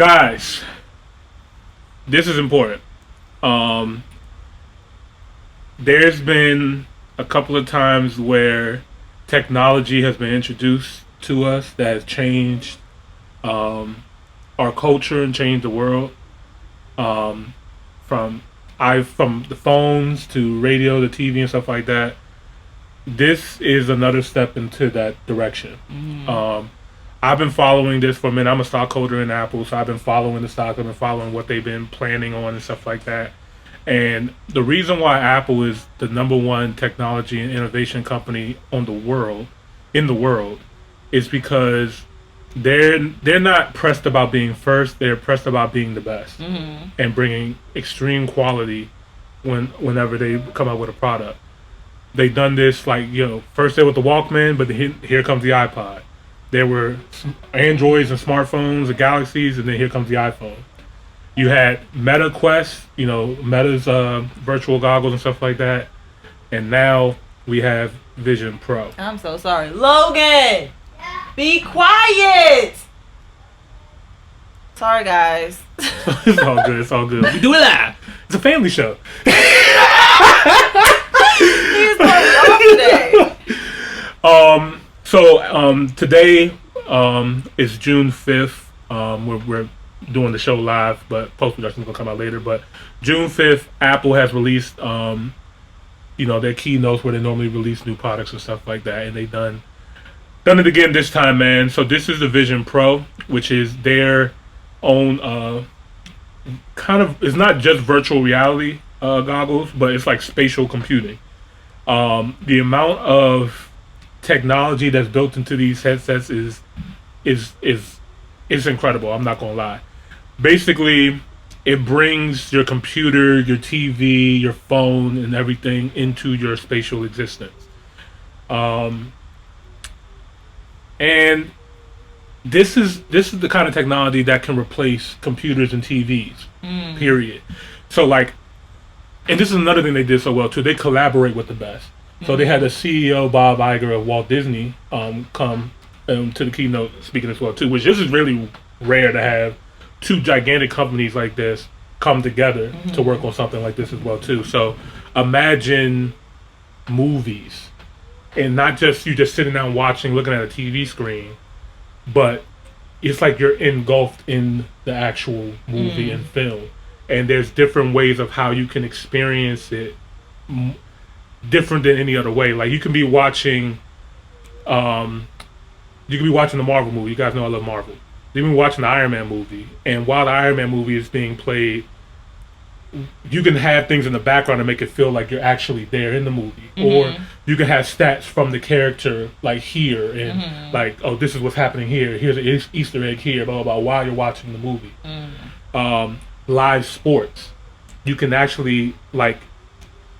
Guys, this is important. Um, there's been a couple of times where technology has been introduced to us that has changed um, our culture and changed the world. Um, from from the phones to radio to TV and stuff like that. This is another step into that direction. Um, I've been following this for a minute. I'm a stockholder in Apple, so I've been following the stock. I've been following what they've been planning on and stuff like that. And the reason why Apple is the number one technology and innovation company on the world, in the world, is because they're not pressed about being first. They're pressed about being the best and bringing extreme quality whenever they come out with a product. They've done this like first they with the Walkman, but here comes the iPod. There were Androids and smartphones and Galaxies, and then here comes the iPhone. You had Meta Quest, Meta's virtual goggles and stuff like that, and now we have Vision Pro. I'm so sorry. Logan! Be quiet! Sorry, guys. It's all good. It's all good. We do it live. It's a family show. He's going off today. Today is June 5th. We're doing the show live, but post production is gonna come out later. But June 5th, Apple has released their keynotes where they normally release new products and stuff like that, and they've done it again this time, man. So this is the Vision Pro, which is their own it's not just virtual reality goggles, but it's like spatial computing. The amount of technology that's built into these headsets is incredible. I'm not gonna lie. Basically, it brings your computer, your TV, your phone, and everything into your spatial existence. And this is the kind of technology that can replace computers and TVs. Period. So and this is another thing they did so well too. They collaborate with the best. So they had the CEO Bob Iger of Walt Disney come to the keynote speaking as well too, which this is really rare to have two gigantic companies like this come together to work on something like this as well too. So imagine movies, and not just you just sitting down watching, looking at a TV screen, but it's like you're engulfed in the actual movie and film. And there's different ways of how you can experience it, different than any other way. Like you can be watching the Marvel movie. You guys know I love Marvel. You can be watching the Iron Man movie, and while the Iron Man movie is being played, you can have things in the background to make it feel like you're actually there in the movie. Or you can have stats from the character like here and like, oh, this is what's happening here. Here's an Easter egg here, blah, blah, blah, while you're watching the movie. Live sports. You can actually sit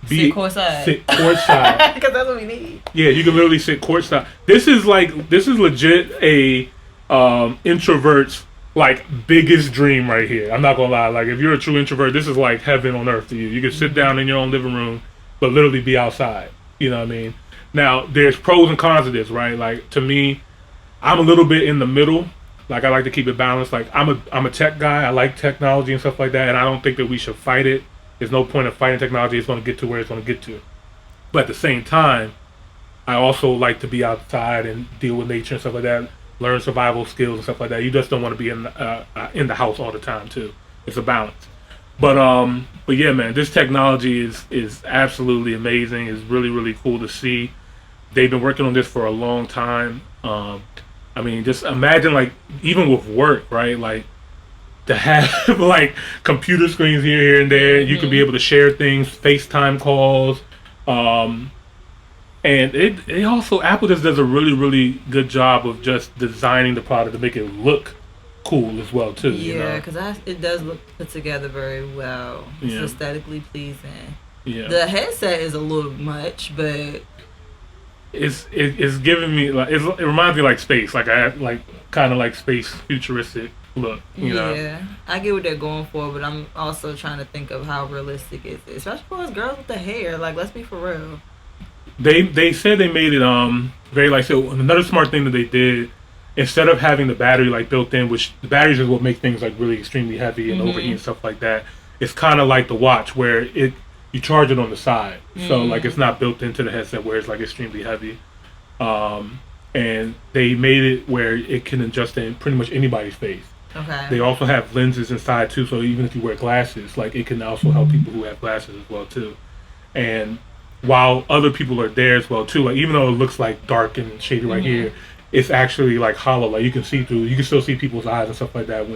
courtside. Because that's what we need. Yeah, you can literally sit courtside. This is legit a introvert's biggest dream right here. I'm not gonna lie. Like if you're a true introvert, this is like heaven on earth to you. You can sit down in your own living room, but literally be outside. You know what I mean? Now there's pros and cons of this, right? Like to me, I'm a little bit in the middle. Like I like to keep it balanced. Like I'm a tech guy. I like technology and stuff like that, and I don't think that we should fight it. There's no point of fighting technology. It's going to get to where it's going to get to. But at the same time, I also like to be outside and deal with nature and stuff like that. Learn survival skills and stuff like that. You just don't want to be in the house all the time too. It's a balance. But yeah, man, this technology is absolutely amazing. It's really, really cool to see. They've been working on this for a long time. I mean, just imagine even with work, right? Like to have computer screens here and there. You can be able to share things, FaceTime calls. And it also, Apple just does a really, really good job of just designing the product to make it look cool as well too. Yeah, because it does look put together very well. It's aesthetically pleasing. Yeah, the headset is a little much, but it's giving me it reminds me space, kind of space futuristic look. You know? I get what they're going for, but I'm also trying to think of how realistic it is, especially for us girls with the hair. Let's be for real. They said they made it very so another smart thing that they did instead of having the battery like built in, which the batteries is what make things like really extremely heavy and overheat and stuff like that. It's kind of like the watch where you charge it on the side, so like it's not built into the headset where it's like extremely heavy. And they made it where it can adjust in pretty much anybody's face. Okay. They also have lenses inside too, so even if you wear glasses, like it can also help people who have glasses as well too. And while other people are there as well too, like even though it looks like dark and shady right here, it's actually like hollow. Like you can see through. You can still see people's eyes and stuff like that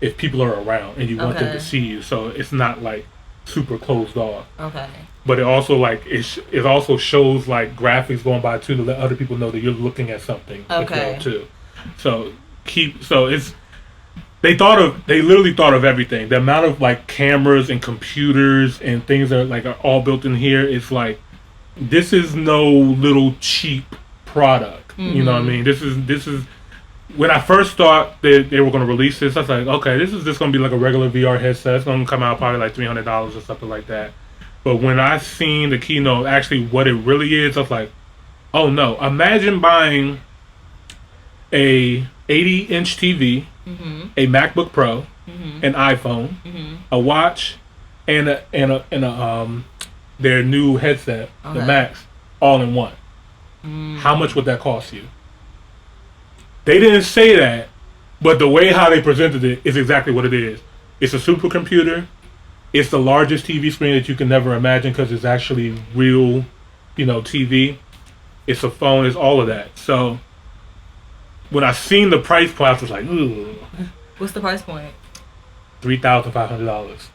if people are around and you want them to see you. So it's not like super closed off. Okay. But it also like it also shows like graphics going by too to let other people know that you're looking at something as well too. So they literally thought of everything. The amount of like cameras and computers and things that are all built in here is like, this is no little cheap product. You know what I mean? This is when I first thought that they were going to release this, I was like, okay, this is just going to be like a regular VR headset. It's going to come out probably like $300 or something like that. But when I seen the keynote, actually what it really is, I was like, oh no, imagine buying a 80-inch TV, a MacBook Pro, an iPhone, a watch, and their new headset, the Max, all in one. How much would that cost you? They didn't say that, but the way how they presented it is exactly what it is. It's a supercomputer. It's the largest TV screen that you can never imagine because it's actually real, TV. It's a phone. It's all of that. So when I seen the price point, I was like, ooh. What's the price point? $3,500.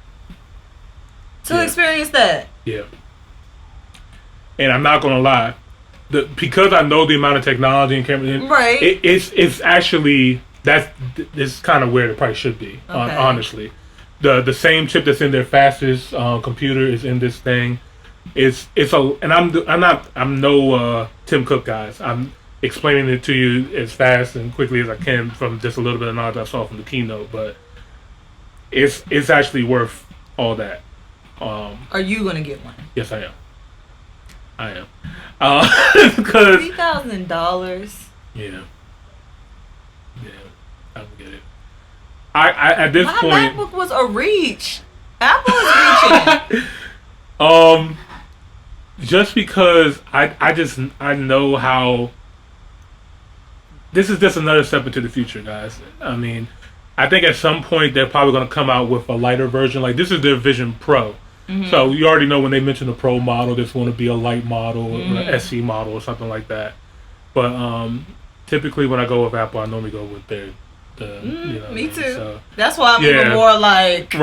To experience that? Yeah. And I'm not gonna lie, because I know the amount of technology and camera, right? It's actually this kind of where the price should be. Honestly, the same chip that's in their fastest computer is in this thing. I'm no Tim Cook, guys. I'm explaining it to you as fast and quickly as I can from just a little bit of knowledge I saw from the keynote, but it's actually worth all that. Are you gonna get one? Yes, I am. Because $3,000. Yeah, I don't get it. I at this point, my MacBook was a reach. Apple is reaching. Just because I know how. This is just another step into the future, guys. I mean, I think at some point they're probably going to come out with a lighter version. Like this is their Vision Pro. So you already know when they mention the Pro model, this want to be a light model or an SE model or something like that. But typically when I go with Apple, I normally go with me too. So, that's why I'm even more like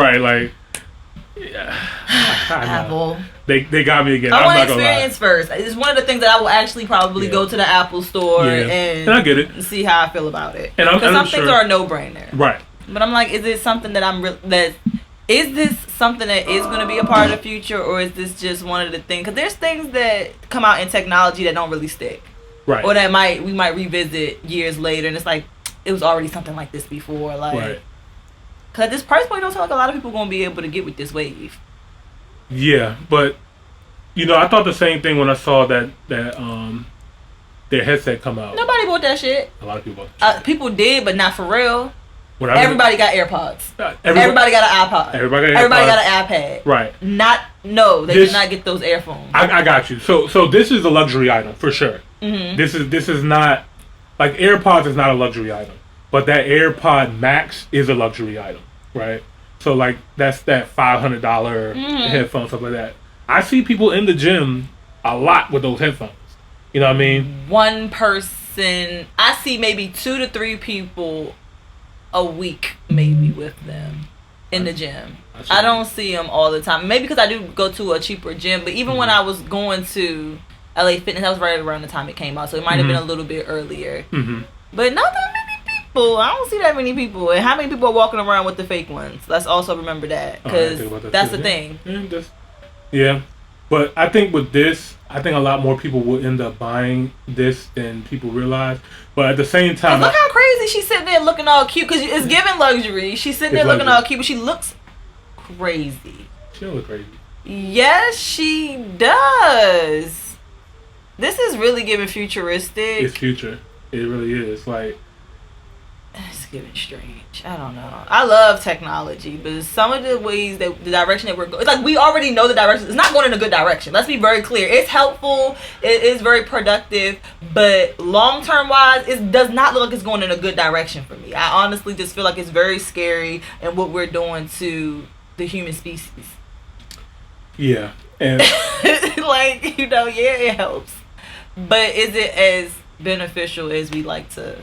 Apple. They got me again. I want experience first. It's one of the things that I will actually probably go to the Apple store and I get it. See how I feel about it. Because some things are a no-brainer. Right. But I'm like, is it something that is this something that is going to be a part of the future, or is this just one of the things? Because there's things that come out in technology that don't really stick, right? Or that we might revisit years later, and it's like it was already something like this before, like. Right. Because this price point don't sound like a lot of people going to be able to get with this wave. Yeah, but I thought the same thing when I saw that their headset come out. Nobody bought that shit. A lot of people bought that shit. People did, but not for real. Everybody got AirPods. Everybody got an iPod. Everybody got an iPad. Right. They did not get those earphones. I got you. So this is a luxury item for sure. This is not like AirPods is not a luxury item, but that AirPod Max is a luxury item, right? So like that's that $500 headphone, stuff like that. I see people in the gym a lot with those headphones. You know what I mean? One person, I see maybe 2 to 3 people a week maybe with them in the gym. I don't see them all the time. Maybe because I do go to a cheaper gym, but even when I was going to LA Fitness, that was right around the time it came out, so it might have been a little bit earlier. But not that many people. I don't see that many people. And how many people are walking around with the fake ones? Let's also remember that, because that's the thing. Yeah, but I think with this, a lot more people will end up buying this than people realize. But at the same time, look how crazy she's sitting there looking all cute, because it's giving luxury. She's sitting there looking all cute, but she looks crazy. She don't look crazy. Yes, she does. This is really giving futuristic. It's future. It really is. Like, giving strange. I don't know. I love technology, but some of the ways that the direction that we're going, it's like we already know the direction. It's not going in a good direction. Let's be very clear. It's helpful. It is very productive, but long term wise, it does not look like it's going in a good direction for me. I honestly just feel like it's very scary and what we're doing to the human species. Yeah, and like, you know, yeah, it helps, but is it as beneficial as we like to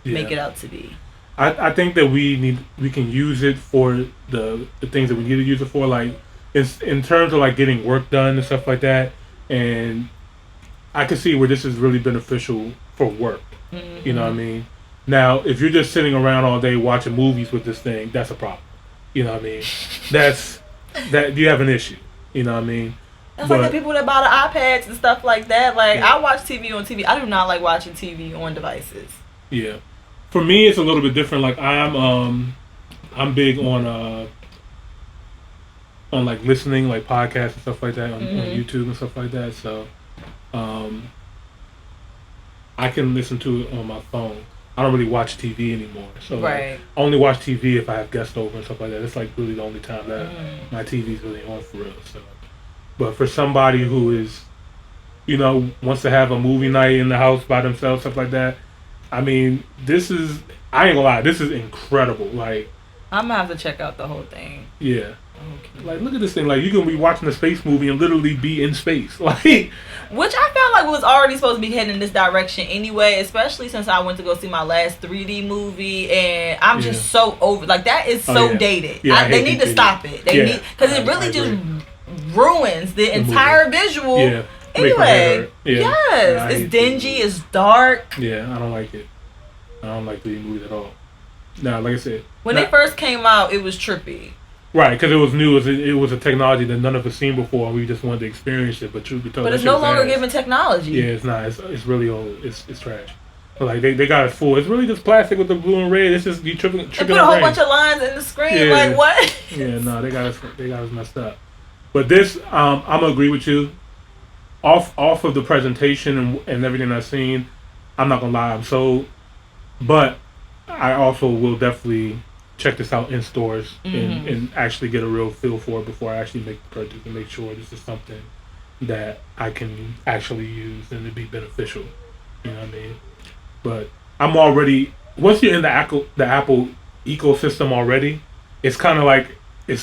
make it out to be? I think that we can use it for the things that we need to use it for, like in terms of like getting work done and stuff like that. And I can see where this is really beneficial for work. Mm-hmm. You know what I mean? Now, if you're just sitting around all day watching movies with this thing, that's a problem. You know what I mean? That you have an issue. You know what I mean? That's like the people that buy the iPads and stuff like that. Like, I watch TV on TV. I do not like watching TV on devices. Yeah. For me, it's a little bit different. Like, I'm big on like listening, like podcasts and stuff like that on YouTube and stuff like that. So, I can listen to it on my phone. I don't really watch TV anymore. So right. Like, I only watch TV if I have guests over and stuff like that. It's like really the only time that my TV's really on for real. So, but for somebody who is, you know, wants to have a movie night in the house by themselves, stuff like that, I mean, this is, I ain't gonna lie, this is incredible. Like, I'm gonna have to check out the whole thing. Yeah. Okay. Like, look at this thing. Like, you can be watching a space movie and literally be in space. Like, which I felt like was already supposed to be heading in this direction anyway, especially since I went to go see my last 3D movie, and I'm just so over. Like, that is so dated. Yeah, they need to stop it. They need, because it really just ruins the entire visual. Yeah. Anyway, yes, it's dingy, it's dark. Yeah, I don't like it. I don't like 3D movies at all. Nah, like I said, when they first came out, it was trippy. Right, because it was new. It was a technology that none of us seen before, and we just wanted to experience it. But truth be told, but it's no longer given technology. Yeah, it's not. It's really old. It's trash. But like they got it full. It's really just plastic with the blue and red. It's just you tripping. They put a whole bunch of lines in the screen. Yeah. Like what? Yeah, no, they got us messed up. But this, I'm gonna agree with you. Off of the presentation and everything I've seen, I'm not gonna lie, I'm sold. But I also will definitely check this out in stores and actually get a real feel for it before I actually make the purchase and make sure this is something that I can actually use and it'd be beneficial. You know what I mean? But I'm already, once you're in the Apple ecosystem already, it's kind of like you're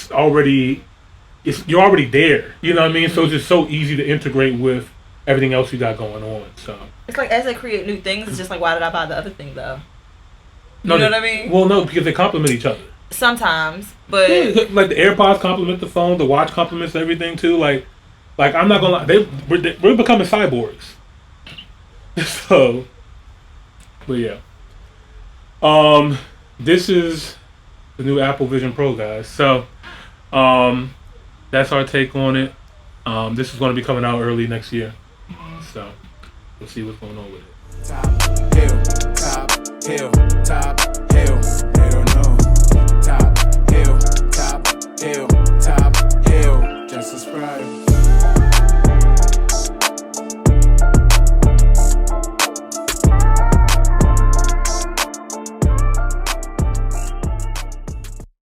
already there. You know what I mean? So it's just so easy to integrate with everything else you got going on. So it's like as they create new things, it's just like, why did I buy the other thing though? You know what I mean? Well, no, because they complement each other. Sometimes, but like the AirPods complement the phone, the watch complements everything too. Like I'm not gonna lie, we're becoming cyborgs. So, but yeah, this is the new Apple Vision Pro, guys. So, that's our take on it. This is going to be coming out early next year, so we'll see what's going on with it. Top hill, top hill, top hill. They don't know. Top hill, top hill.